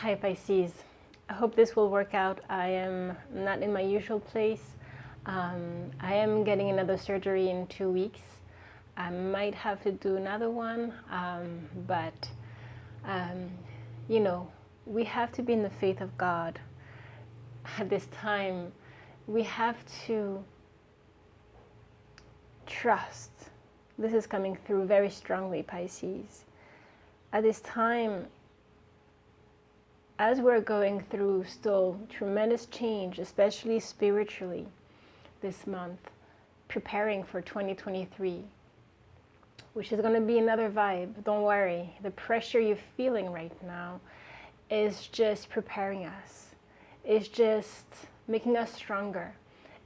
Hi Pisces, I hope this will work out. I am not in my usual place. I am getting another surgery in 2 weeks. I might have to do another one, but you know, we have to be in the faith of God. At this time, we have to trust. This is coming through very strongly, Pisces. At this time, as we're going through still tremendous change, especially spiritually this month, preparing for 2023, which is going to be another vibe. Don't worry. The pressure you're feeling right now is just preparing us. It's just making us stronger.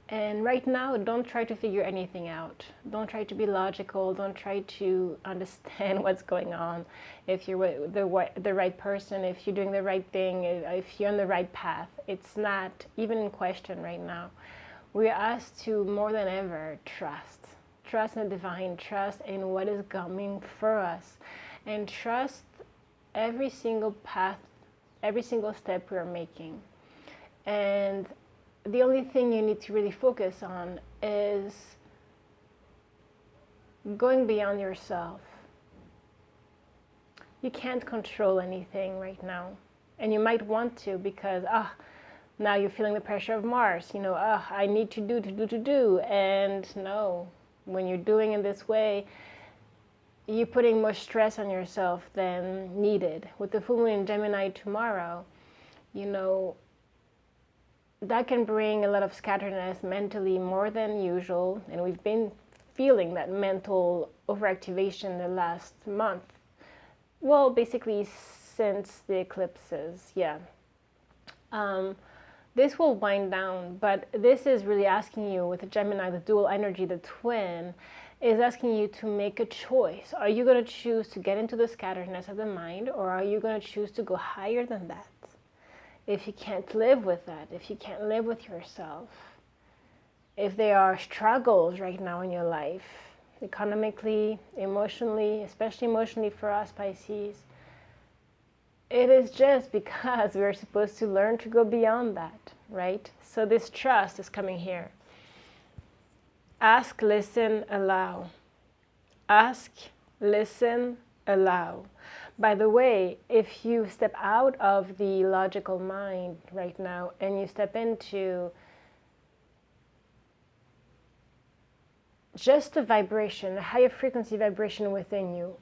And right now, don't try to figure anything out. Don't try to be logical. Don't try to understand what's going on. If you're the right person, if you're doing the right thing, if you're on the right path, it's not even in question right now. We're asked to, more than ever, trust. Trust in the divine, trust in what is coming for us, and trust every single path, every single step we're making. And the only thing you need to really focus on is going beyond yourself. You can't control anything right now. And you might want to because, now you're feeling the pressure of Mars. You know, I need to do. And no, when you're doing it this way, you're putting more stress on yourself than needed. With the full moon in Gemini tomorrow, you know, that can bring a lot of scatteredness mentally more than usual, and we've been feeling that mental overactivation the last month. Well, basically since the eclipses, yeah. This will wind down, but this is really asking you, with the Gemini, the dual energy, the twin, is asking you to make a choice. Are you going to choose to get into the scatteredness of the mind, or are you going to choose to go higher than that? If you can't live with that, if you can't live with yourself, if there are struggles right now in your life, economically, emotionally, especially emotionally for us Pisces, it is just because we're supposed to learn to go beyond that, right? So this trust is coming here. Ask, listen, allow. Ask, listen, allow. By the way, if you step out of the logical mind right now and you step into just a vibration, a higher frequency vibration within you,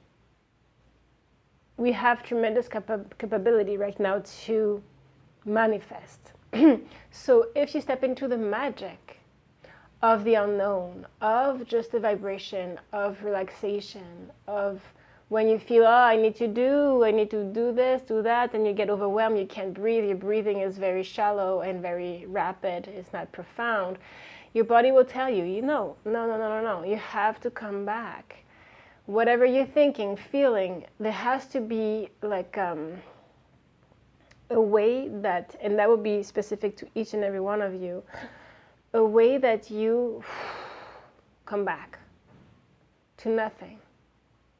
we have tremendous capability right now to manifest. So if you step into the magic of the unknown, of just the vibration, of relaxation, of when you feel, I need to do this, do that, and you get overwhelmed, you can't breathe, your breathing is very shallow and very rapid, it's not profound, your body will tell you, no, you have to come back. Whatever you're thinking, feeling, there has to be like a way that, and that will be specific to each and every one of you, a way that you come back to nothing.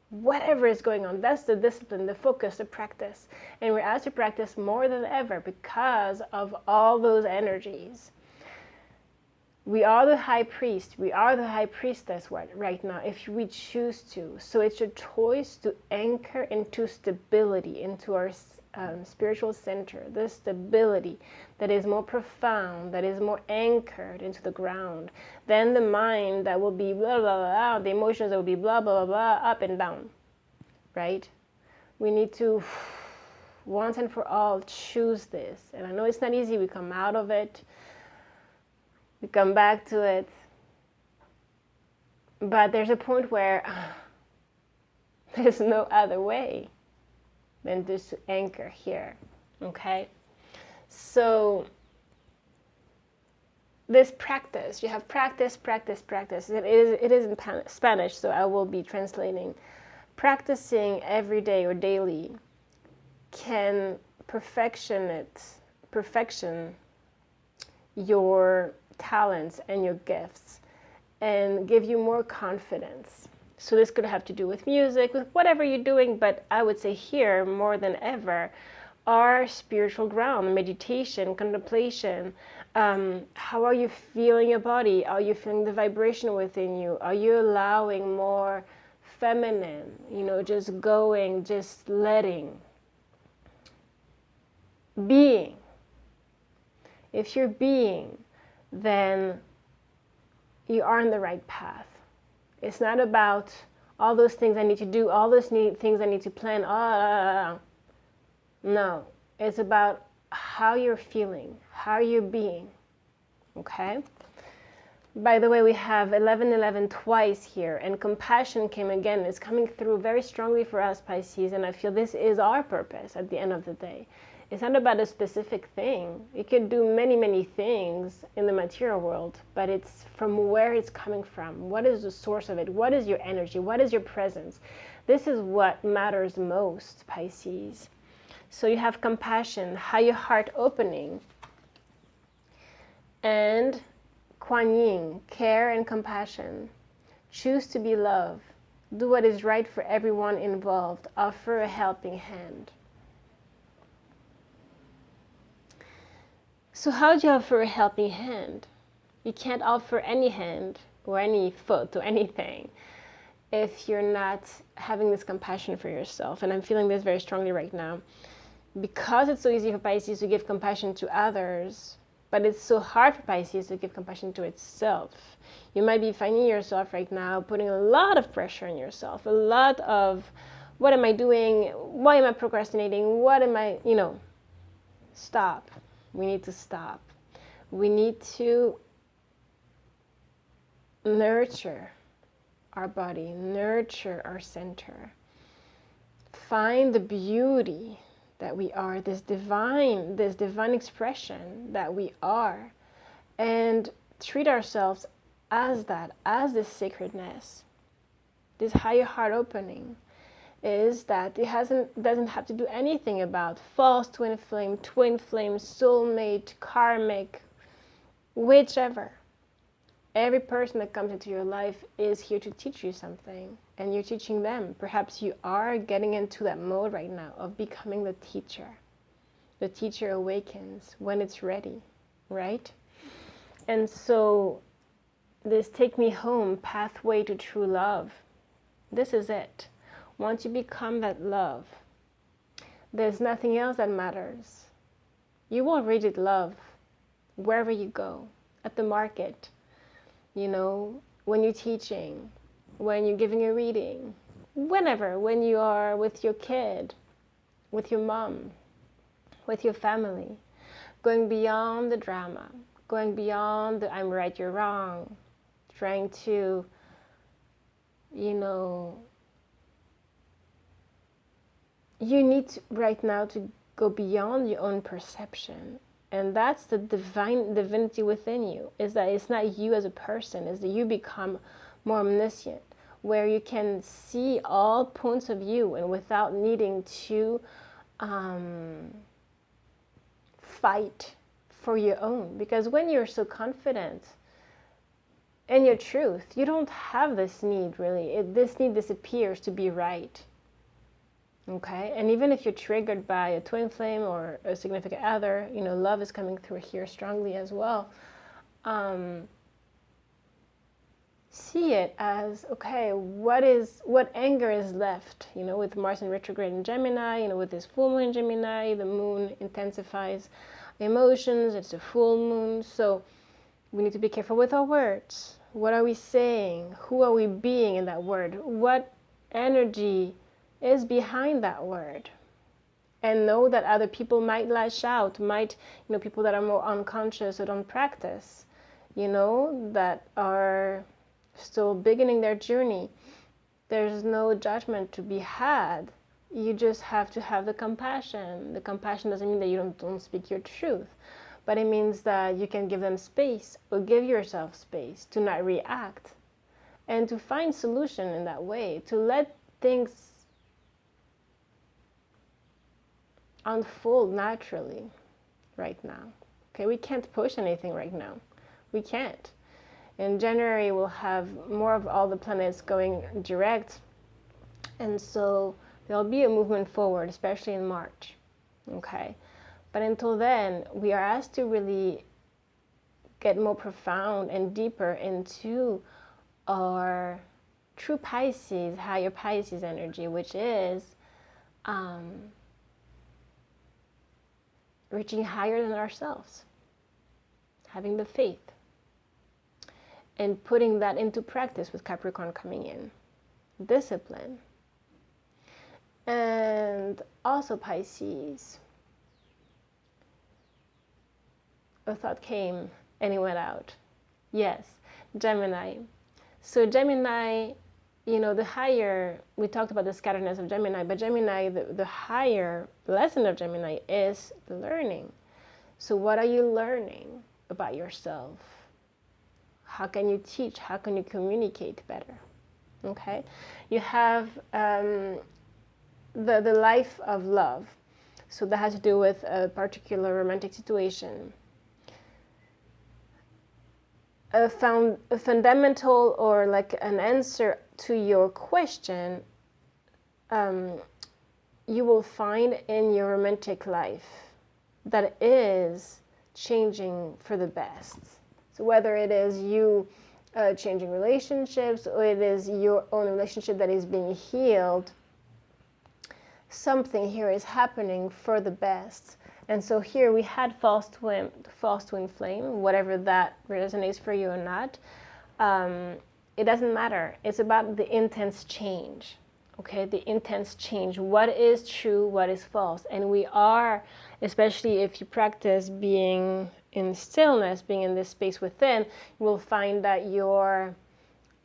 Whatever is going on, that's the discipline, the focus, the practice. And we're asked to practice more than ever because of all those energies. We are the high priest, we are the high priestess right now, if we choose to. So it's a choice to anchor into stability, into our spiritual center, the stability that is more profound, that is more anchored into the ground than the mind that will be blah, blah, blah, the emotions that will be blah, blah, blah, blah, up and down, right? We need to, once and for all, choose this. And I know it's not easy. We come out of it. We come back to it. But there's a point where there's no other way than just to anchor here, okay? So this practice, you have practice. It is in Spanish, so I will be translating. Practicing every day or daily can perfection your talents and your gifts and give you more confidence. So this could have to do with music, with whatever you're doing, but I would say here more than ever, our spiritual ground, meditation, contemplation. How are you feeling your body? Are you feeling the vibration within you? Are you allowing more feminine, just going, just letting, being? If you're being, then you are on the right path. It's not about all those things I need to do, all those things I need to plan. No, it's about how you're feeling, how you're being. Okay? By the way, we have 1111 twice here, and compassion came again. It's coming through very strongly for us, Pisces, and I feel this is our purpose at the end of the day. It's not about a specific thing. You can do many, many things in the material world, but it's from where it's coming from. What is the source of it? What is your energy? What is your presence? This is what matters most, Pisces. So you have compassion, how your heart opening, and Kuan Yin, care and compassion. Choose to be love. Do what is right for everyone involved. Offer a helping hand. So how do you offer a helping hand? You can't offer any hand or any foot or anything if you're not having this compassion for yourself. And I'm feeling this very strongly right now. Because it's so easy for Pisces to give compassion to others, but it's so hard for Pisces to give compassion to itself. You might be finding yourself right now putting a lot of pressure on yourself, a lot of, what am I doing? Why am I procrastinating? What am I, Stop. We need to stop. We need to nurture our body, nurture our center. Find the beauty that we are, this divine expression that we are, and treat ourselves as that, as this sacredness. This higher heart opening is that it doesn't have to do anything about false twin flame, soulmate, karmic, whichever. Every person that comes into your life is here to teach you something, and you're teaching them. Perhaps you are getting into that mode right now of becoming the teacher. The teacher awakens when it's ready, right? And so this Take Me Home, pathway to true love, this is it. Once you become that love, there's nothing else that matters. You will radiate love wherever you go, at the market, when you're teaching, when you're giving a reading, whenever, when you are with your kid, with your mom, with your family, going beyond the drama, going beyond the I'm right, you're wrong, trying to, you need to, right now, to go beyond your own perception. And that's the divinity within you, is that it's not you as a person, is that you become more omniscient, where you can see all points of view and without needing to fight for your own. Because when you're so confident in your truth, you don't have this need, really. This need disappears to be right. Okay, and even if you're triggered by a twin flame or a significant other, love is coming through here strongly as well. See it as, okay, what anger is left, with Mars in retrograde in Gemini, with this full moon in Gemini, the moon intensifies emotions, it's a full moon, so we need to be careful with our words. What are we saying? Who are we being in that word? What energy is behind that word? And know that other people might lash out, people that are more unconscious or don't practice, that are still beginning their journey. There's no judgment to be had. You just have to have the compassion. The compassion doesn't mean that you don't speak your truth, but it means that you can give them space, or give yourself space to not react, and to find solution in that way, to let things unfold naturally right now. Okay, we can't push anything right now. We can't. In January, we'll have more of all the planets going direct, and so there'll be a movement forward, especially in March. okay? But until then, we are asked to really get more profound and deeper into our true Pisces, higher Pisces energy, which is reaching higher than ourselves, having the faith, and putting that into practice with Capricorn coming in. Discipline. And also Pisces. A thought came and it went out. Yes, Gemini. So Gemini, you know, the higher, we talked about the scatteredness of Gemini, but Gemini, the higher lesson of Gemini is the learning. So what are you learning about yourself? How can you teach? How can you communicate better? Okay? You have the life of love. So that has to do with a particular romantic situation. A fundamental or like an answer to your question, you will find in your romantic life that is changing for the best. So whether it is you changing relationships, or it is your own relationship that is being healed, something here is happening for the best. And so here we had false twin flame, whatever that resonates for you or not. It doesn't matter. It's about the intense change, okay? The intense change. What is true, what is false? And we are, especially if you practice being in stillness, being in this space within, you will find that your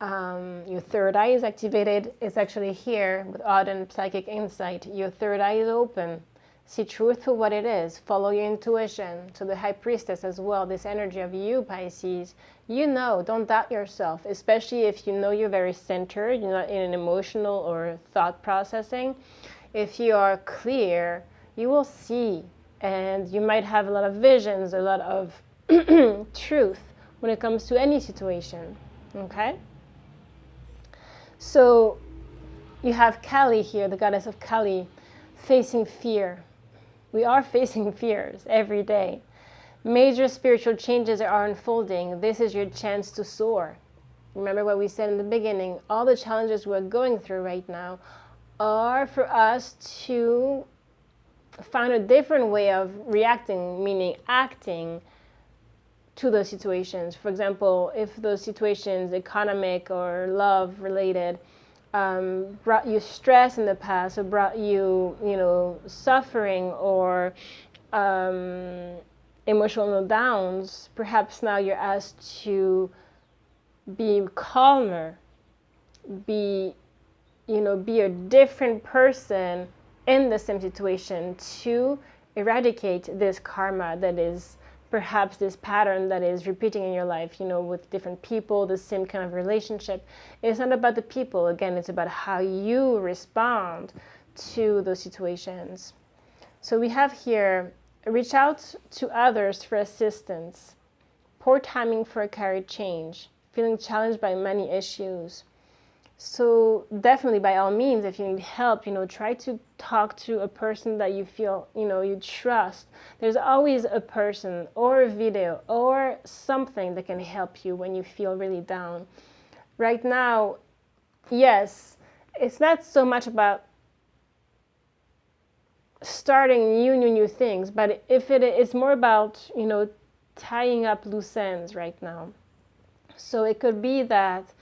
third eye is activated. It's actually here with ardent psychic insight. Your third eye is open. See truth for what it is. Follow your intuition. So the High Priestess as well, this energy of you, Pisces, you know, don't doubt yourself, especially if you know you're very centered, you're not in an emotional or thought processing. If you are clear, you will see, and you might have a lot of visions, a lot of truth when it comes to any situation, okay? So you have Kali here, the goddess of Kali, facing fear. We are facing fears every day. Major spiritual changes are unfolding. This is your chance to soar. Remember what we said in the beginning, all the challenges we're going through right now are for us to find a different way of reacting, meaning acting to those situations. For example, if those situations, economic or love related, brought you stress in the past, or brought you, suffering or emotional downs, perhaps now you're asked to be calmer, be a different person in the same situation to eradicate this karma that is perhaps this pattern that is repeating in your life, with different people, the same kind of relationship. It's not about the people. Again, it's about how you respond to those situations. So we have here, reach out to others for assistance, poor timing for a career change, feeling challenged by many issues. So definitely, by all means, if you need help, try to talk to a person that you feel, you trust. There's always a person or a video or something that can help you when you feel really down. Right now, yes, it's not so much about starting new things, but if it's more about, tying up loose ends right now. So it could be that,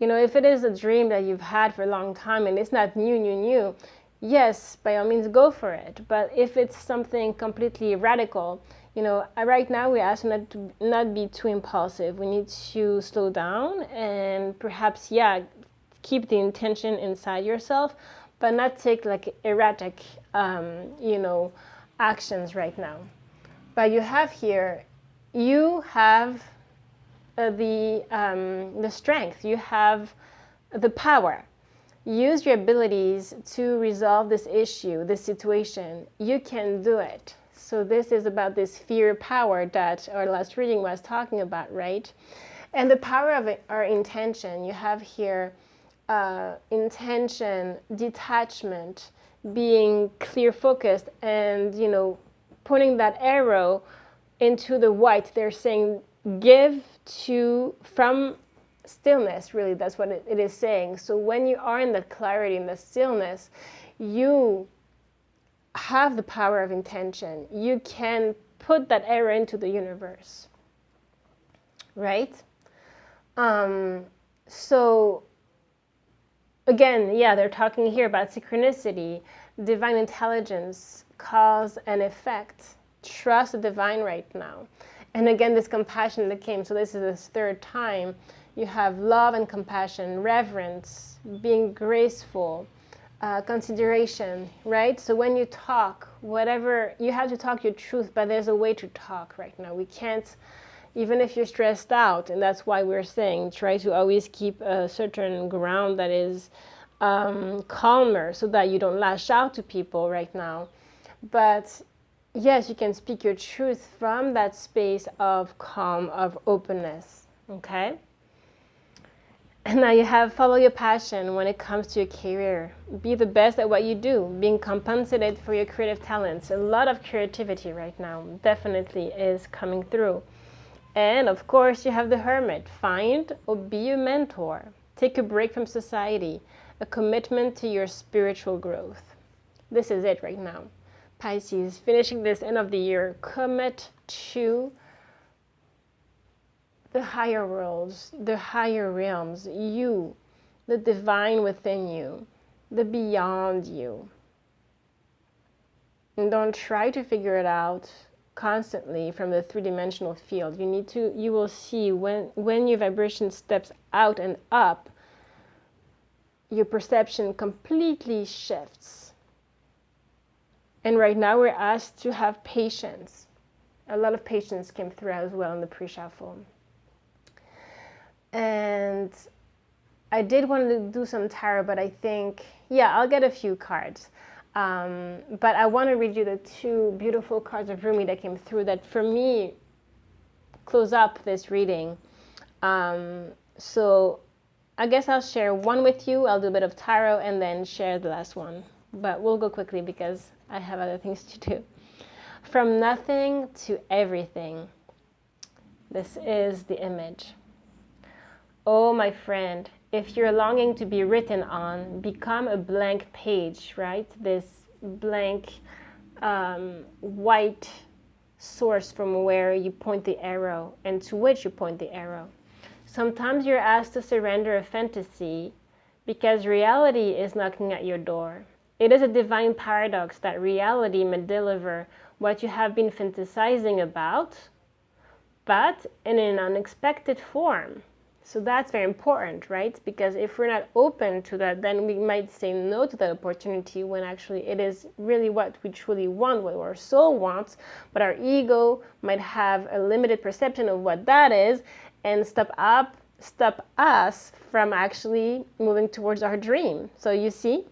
if it is a dream that you've had for a long time and it's not new, yes, by all means, go for it. But if it's something completely radical, right now we ask not be too impulsive. We need to slow down and perhaps, keep the intention inside yourself, but not take like erratic, actions right now. But you have here, you have the strength, you have the power. Use your abilities to resolve this issue, this situation. You can do it. So this is about this fear power that our last reading was talking about, right? And the power of our intention. You have here intention, detachment, being clear focused and, you know, pointing that arrow into the white. They're saying give to from stillness, really. That's what it is saying. So when you are in the clarity, in the stillness, you have the power of intention. You can put that arrow into the universe, right? So again, yeah, they're talking here about synchronicity, divine intelligence, cause and effect. Trust the divine right now. And again, this compassion that came, so this is the third time. You have love and compassion, reverence, being graceful, consideration, right? So when you talk, whatever, you have to talk your truth, but there's a way to talk right now. We can't, even if you're stressed out, and that's why we're saying try to always keep a certain ground that is calmer so that you don't lash out to people right now. But yes, you can speak your truth from that space of calm, of openness, okay? And now you have follow your passion when it comes to your career. Be the best at what you do, being compensated for your creative talents. A lot of creativity right now definitely is coming through. And of course, you have the hermit. Find or be a mentor. Take a break from society, a commitment to your spiritual growth. This is it right now. Pisces, finishing this end of the year, commit to the higher worlds, the higher realms, you, the divine within you, the beyond you. And don't try to figure it out constantly from the three-dimensional field. You will see when your vibration steps out and up, your perception completely shifts. And right now we're asked to have patience. A lot of patience came through as well in the pre-shuffle. And I did want to do some tarot, but I think, yeah, I'll get a few cards. But I want to read you the two beautiful cards of Rumi that came through that, for me, close up this reading. So I guess I'll share one with you. I'll do a bit of tarot and then share the last one. But we'll go quickly because I have other things to do. From nothing to everything. This is the image. Oh, my friend, if you're longing to be written on, become a blank page, right? This blank white source from where you point the arrow and to which you point the arrow. Sometimes you're asked to surrender a fantasy because reality is knocking at your door. It is a divine paradox that reality may deliver what you have been fantasizing about, but in an unexpected form. So that's very important, right? Because if we're not open to that, then we might say no to that opportunity when actually it is really what we truly want, what our soul wants, but our ego might have a limited perception of what that is and stop us from actually moving towards our dream. So you see,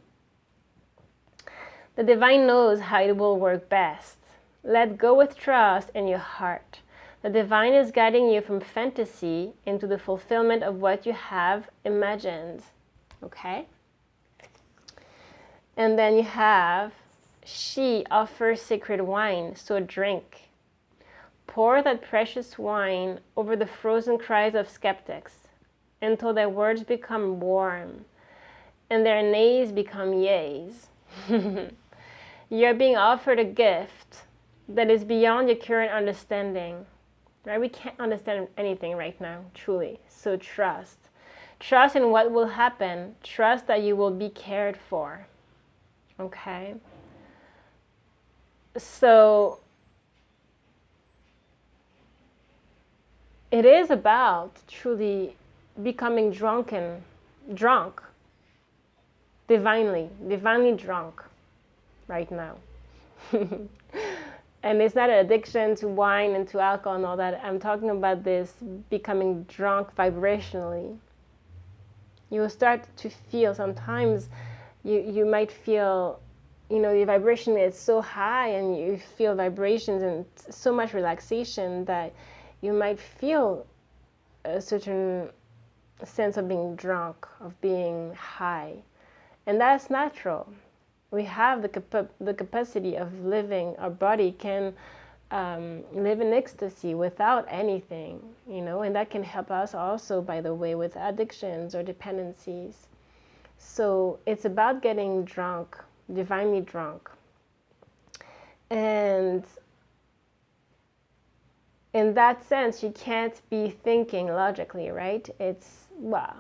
the divine knows how it will work best. Let go with trust in your heart. The divine is guiding you from fantasy into the fulfillment of what you have imagined. Okay? And then you have, she offers sacred wine, so drink. Pour that precious wine over the frozen cries of skeptics until their words become warm and their nays become yays. You're being offered a gift that is beyond your current understanding. Right? We can't understand anything right now, truly. So trust. Trust in what will happen. Trust that you will be cared for. Okay? So it is about truly becoming drunk, divinely drunk right now. And it's not an addiction to wine and to alcohol and all that. I'm talking about this becoming drunk vibrationally. You will start to feel, sometimes you might feel, your vibration is so high and you feel vibrations and so much relaxation that you might feel a certain sense of being drunk, of being high. And that's natural. we have the capacity of living, our body can live in ecstasy without anything, you know, and that can help us also, by the way, with addictions or dependencies. So it's about getting drunk, divinely drunk. And in that sense, you can't be thinking logically, right? It's, wow.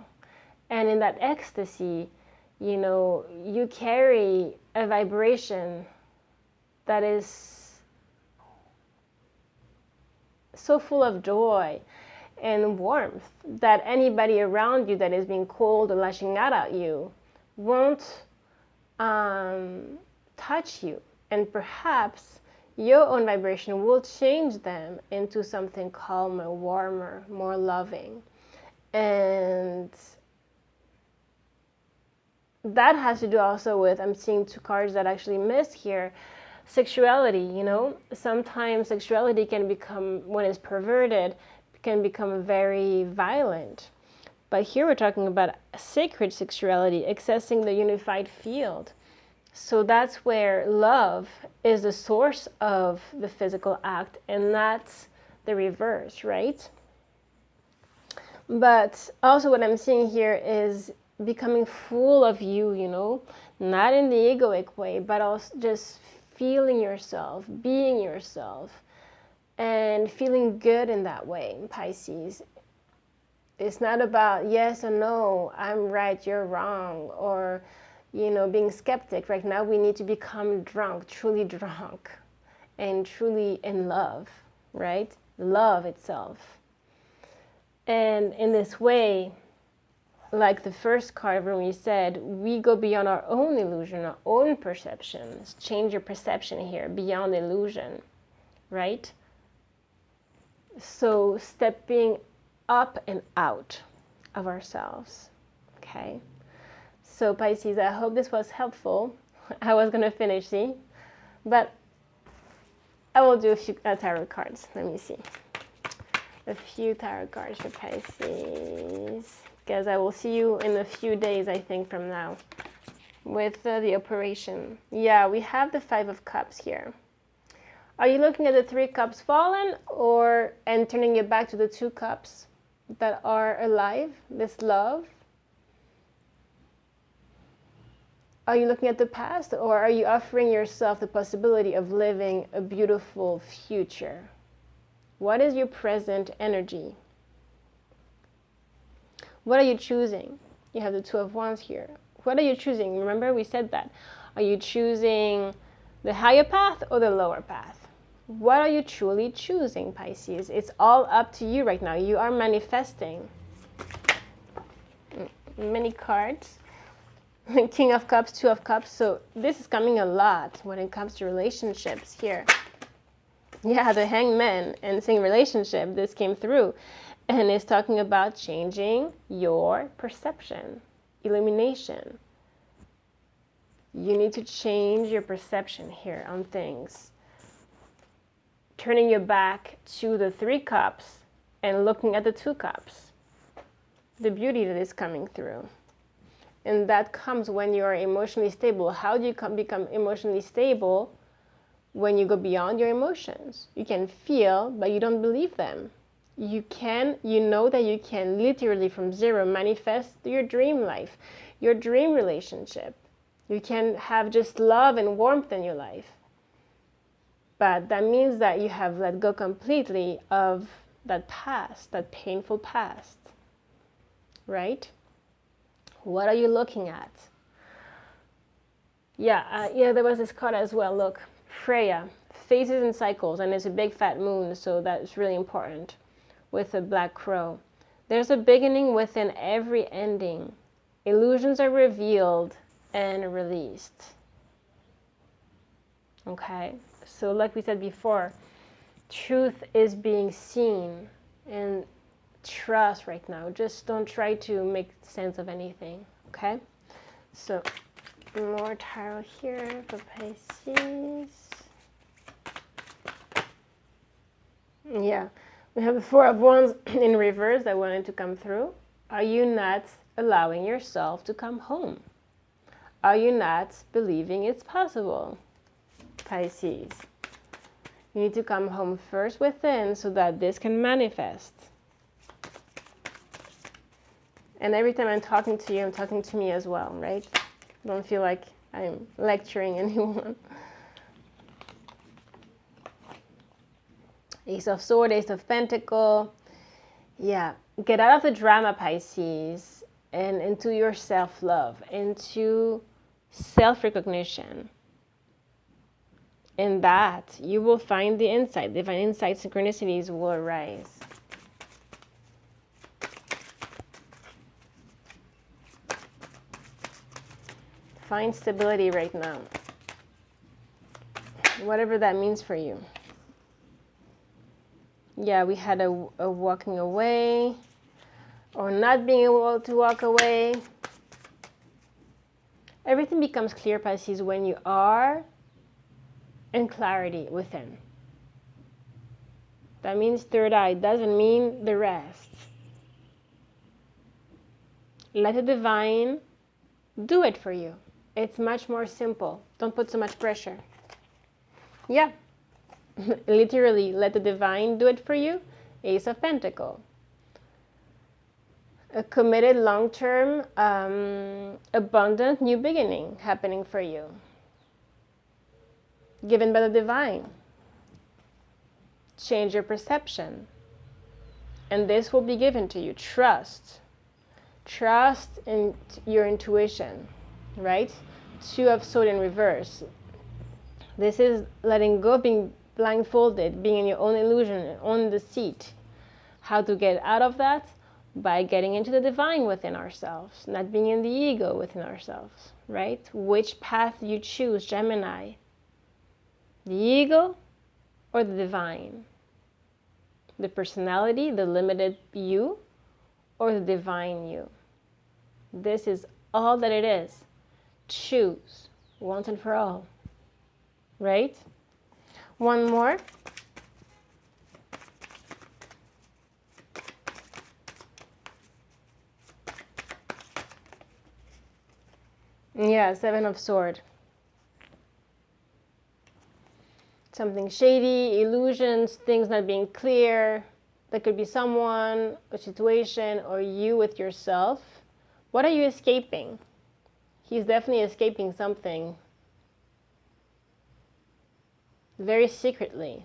And in that ecstasy, you know, you carry a vibration that is so full of joy and warmth that anybody around you that is being cold or lashing out at you won't touch you. And perhaps your own vibration will change them into something calmer, warmer, more loving. And that has to do also with, I'm seeing two cards that actually miss here, sexuality, you know. Sometimes sexuality can become, when it's perverted, can become very violent. But here we're talking about sacred sexuality, accessing the unified field. So that's where love is the source of the physical act, and that's the reverse, right? But also what I'm seeing here is becoming full of you, you know, not in the egoic way, but also just feeling yourself, being yourself, and feeling good in that way, Pisces. It's not about yes or no, I'm right, you're wrong, or, you know, being skeptic. Right now we need to become drunk, truly drunk, and truly in love, right? Love itself. And in this way, like the first card when we said, we go beyond our own illusion, our own perceptions. Change your perception here, beyond illusion, right? So stepping up and out of ourselves, okay? So Pisces, I hope this was helpful. I was going to finish, see? But I will do a few tarot cards. Let me see. A few tarot cards for Pisces. Because I will see you in a few days, I think, from now. With the operation. Yeah, we have the Five of Cups here. Are you looking at the Three Cups fallen, and turning it back to the Two Cups that are alive, this love? Are you looking at the past, or are you offering yourself the possibility of living a beautiful future? What is your present energy? What are you choosing? You have the Two of Wands here. What are you choosing? Remember, we said that. Are you choosing the higher path or the lower path? What are you truly choosing, Pisces? It's all up to you right now. You are manifesting. Many cards. King of Cups, Two of Cups. So this is coming a lot when it comes to relationships here. Yeah, the Hangman and saying relationship, this came through. And it's talking about changing your perception, illumination. You need to change your perception here on things. Turning your back to the Three Cups and looking at the Two Cups. The beauty that is coming through. And that comes when you are emotionally stable. How do you become emotionally stable? When you go beyond your emotions. You can feel, but you don't believe them. You know that you can literally from zero manifest your dream life, your dream relationship. You can have just love and warmth in your life. But that means that you have let go completely of that past, that painful past, right? What are you looking at? Yeah, there was this card as well. Look, Freya, phases and cycles, and it's a big fat moon, so that's really important. With a black crow. There's a beginning within every ending. Illusions are revealed and released. Okay, so like we said before, truth is being seen, and trust right now. Just don't try to make sense of anything, okay? So more tarot here for Pisces. Yeah. We have the Four of Wands in reverse that wanted to come through. Are you not allowing yourself to come home? are you not believing it's possible, Pisces? You need to come home first within so that this can manifest. And every time I'm talking to you, I'm talking to me as well, right? Don't feel like I'm lecturing anyone. Ace of Swords, Ace of Pentacle. Yeah, get out of the drama, Pisces, and into your self-love, into self-recognition. In that, you will find the insight. Divine insight, synchronicities will arise. Find stability right now. Whatever that means for you. Yeah, we had a walking away or not being able to walk away. Everything becomes clear, Pisces, when you are in clarity within. That means third eye. Doesn't mean the rest. Let the divine do it for you. It's much more simple. Don't put so much pressure. Yeah. Literally, let the divine do it for you. Ace of Pentacle. A committed, long-term, abundant new beginning happening for you. Given by the divine. Change your perception. And this will be given to you. Trust. Trust in your intuition. Right? Two of Swords in reverse. This is letting go of being blindfolded, being in your own illusion, on the seat. How to get out of that? By getting into the divine within ourselves, not being in the ego within ourselves, right? Which path you choose, Gemini? The ego or the divine? The personality, the limited you, or the divine you? This is all that it is. Choose once and for all, right? One more. Yeah, Seven of Swords. Something shady, illusions, things not being clear. That could be someone, a situation, or you with yourself. What are you escaping? He's definitely escaping something. Very secretively.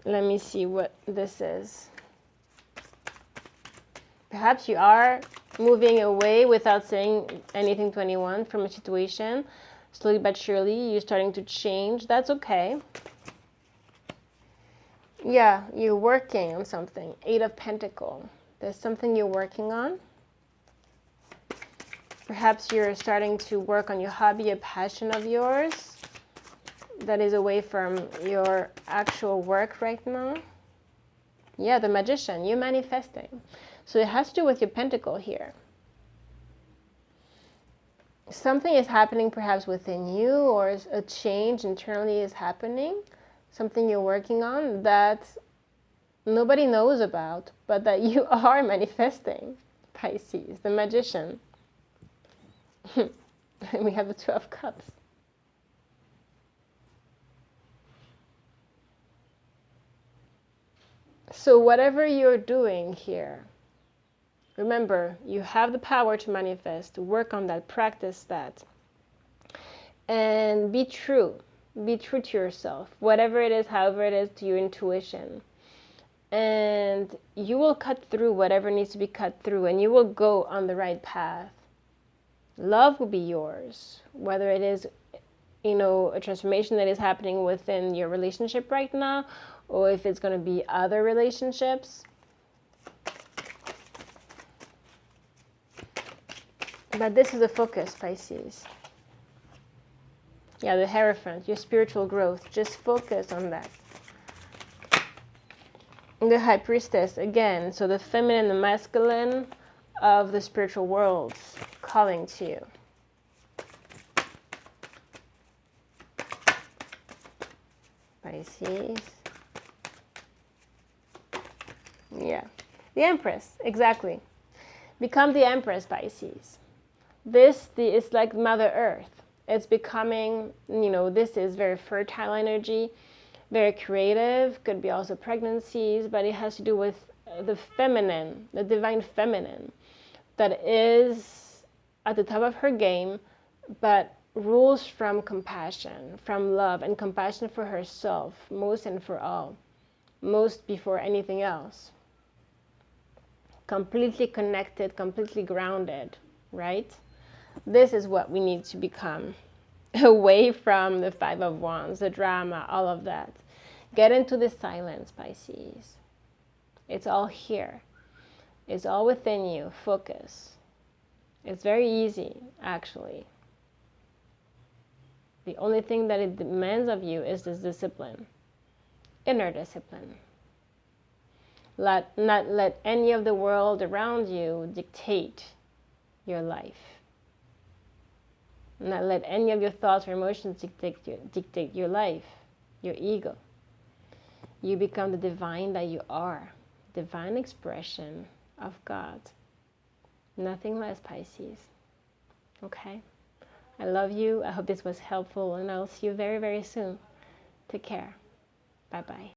Let me see what this is. Perhaps you are moving away without saying anything to anyone from a situation. Slowly but surely, you're starting to change. That's okay. Yeah, you're working on something. Eight of Pentacles. There's something you're working on. Perhaps you're starting to work on your hobby, a passion of yours that is away from your actual work right now. Yeah, the Magician, you're manifesting. So it has to do with your pentacle here. Something is happening perhaps within you, or a change internally is happening. Something you're working on that nobody knows about, but that you are manifesting, Pisces, the Magician. And we have the 12 Cups. So whatever you're doing here, remember, you have the power to manifest. Work on that, practice that. And be true. Be true to yourself. Whatever it is, however it is, to your intuition. And you will cut through whatever needs to be cut through, and you will go on the right path. Love will be yours, whether it is, a transformation that is happening within your relationship right now, or if it's going to be other relationships. But this is the focus, Pisces. Yeah, the Hierophant, your spiritual growth. Just focus on that. The High Priestess, again, so the feminine and the masculine of the spiritual worlds calling to you. Pisces. Yeah. The Empress, exactly. Become the Empress, Pisces. This is like Mother Earth. It's becoming, this is very fertile energy, very creative, could be also pregnancies, but it has to do with the feminine, the divine feminine, that is at the top of her game, but rules from compassion, from love and compassion for herself, most and for all, most before anything else. Completely connected, completely grounded, right? This is what we need to become. Away from the Five of Wands, the drama, all of that. Get into the silence, Pisces. It's all here. It's all within you. Focus. It's very easy, actually. The only thing that it demands of you is this discipline. Inner discipline. Not let any of the world around you dictate your life. Not let any of your thoughts or emotions dictate your life, your ego. You become the divine that you are, divine expression of God. Nothing less, Pisces. Okay? I love you. I hope this was helpful, and I'll see you very, very soon. Take care. Bye-bye.